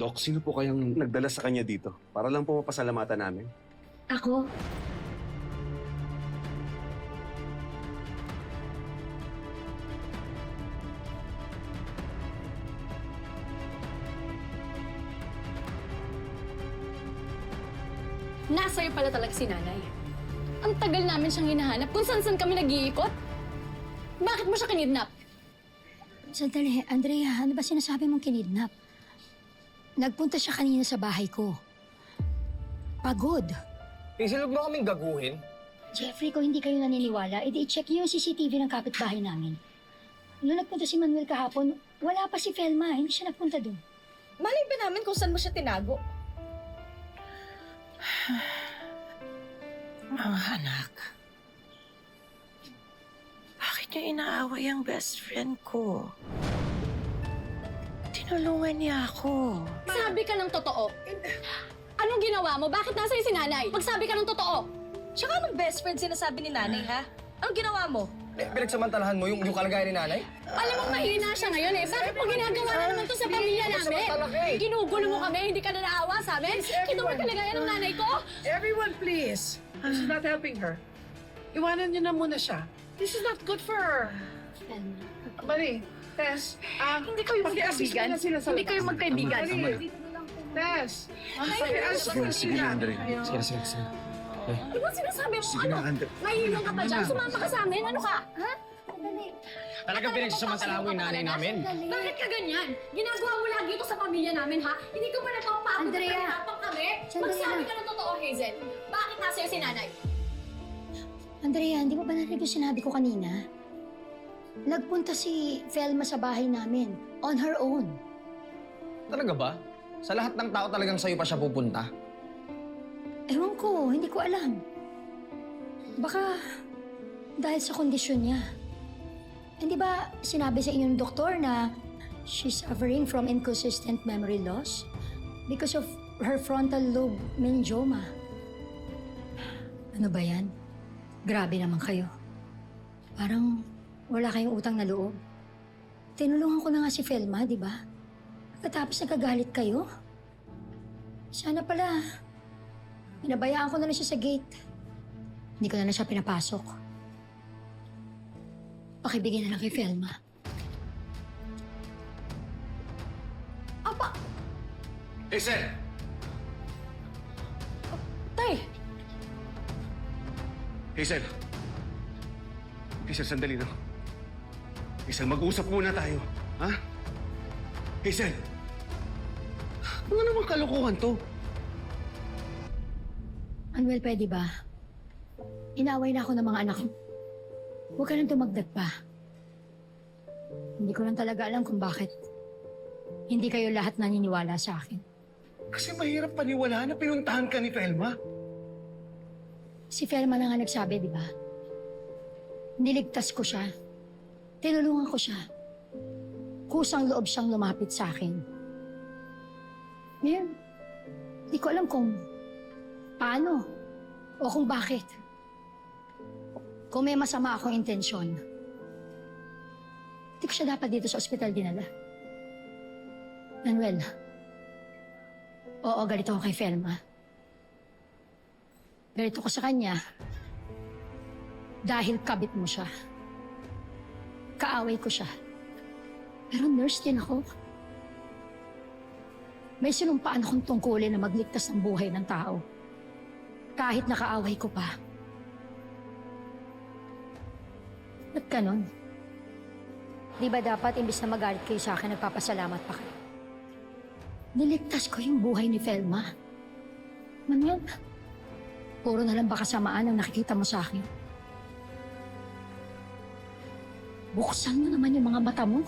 Dok, sino po kayang nagdala sa kanya dito? Para lang po mapasalamatan namin. Ako? Nasa'yo pala talaga si nanay. Ang tagal namin siyang hinahanap kung saan-saan kami nag-iikot. Bakit mo siya kinidnap? Sandali, Andrea, ano ba sinasabi mong kinidnap? Nagpunta siya kanina sa bahay ko. Pagod. Hazel, huwag mo kaming gaguhin. Jeffrey, kung hindi kayo naniniwala, edi i-check niyo yung CCTV ng kapitbahay namin. Nung nagpunta si Manuel kahapon, wala pa si Felma. Hindi siya nagpunta doon. Malay ba namin kung saan mo siya tinago? Mga anak, bakit niyo inaaway ang best friend ko? Tinulungan niya ako. Sabi ka ng totoo. Anong ginawa mo? Bakit nasa'yo si nanay? Magsabi ka ng totoo. Tsaka anong best friend sinasabi ni nanay, ha? Anong ginawa mo? Pinagsamantalahan mo yung kalagayan ni nanay? Alam mo, mahina siya ngayon eh. Bakit mo ginagawa na naman to sa pamilya namin? Ginugulo mo kami, hindi ka na naawa sa amin. Kita mo kalagayan ng nanay ko? Everyone, please. This is not helping her. Iwanan niyo na muna siya. This is not good for her. Mali, Tess, Hindi kayo magkaibigan. Hindi kayo magkaibigan. Tess. Sige na, Andre. Sige. Ano ba sinasabi mo? Sige na, Andre. Nahihilong ka pa dyan? Sumama ka sa amin? Ano ka? Ha? Talagang pinagsasamantalahan mo yung nanay namin. Bakit ka ganyan? Ginagawa mo lagi ito sa pamilya namin, ha? Hindi ka ba nagpapakot na Andrea. pinahapang kami? Sandali Magsabi lang. ka ng totoo, Hazel. Bakit nasa'yo si nanay? Andrea, hindi mo ba narinig yung sinabi ko kanina? Nagpunta si Felma sa bahay namin. On her own. Talaga ba? Sa lahat ng tao talagang sa'yo pa siya pupunta? Ewan ko, hindi ko alam. Baka dahil sa kondisyon niya. Hindi ba sinabi sa inyo ng doktor na she's suffering from inconsistent memory loss because of her frontal lobe meningioma? Ano ba yan? Grabe naman kayo. Parang wala kayong utang na loob. Tinulungan ko na nga si Felma, di ba? Pagkatapos nagkagalit kayo. Sana pala, pinabayaan ko na lang siya sa gate. Hindi ko na lang siya pinapasok. Pakibigyan na lang kay Felma. Apa! Hazel! Tay! Hazel! Hazel, sandali na. Hazel, mag-usap muna tayo. Ha? Hazel! Ano namang kalokohan to? Manuel, pwede ba? Inaway na ako ng mga anak ko. Huwag ka nang tumagdag pa. Hindi ko lang talaga alam kung bakit hindi kayo lahat naniniwala sa akin. Kasi mahirap paniwalaan na pinuntahan ka ni Felma. Si Felma na nga nagsabi, di ba? Niligtas ko siya. Tinulungan ko siya. Kusang loob siyang lumapit sa akin. Ngayon, di ko alam kung paano o kung bakit. Kung may masama akong intensyon, di ko siya dapat dito sa ospital dinala. Manuel, oo, galito ako kay Felma. Galito ko sa kanya dahil kabit mo siya. Kaaway ko siya. Pero nurse din ako. May sinumpaan akong tungkulin na magligtas ng buhay ng tao. Kahit nakaaway ko pa. Ba't ganon? Di ba dapat imbis na magalit kayo sa akin, nagpapasalamat pa kayo? Niligtas ko yung buhay ni Felma. Manuel, puro na lang ba kasamaan ang nakikita mo sa akin? Buksan mo naman yung mga mata mo.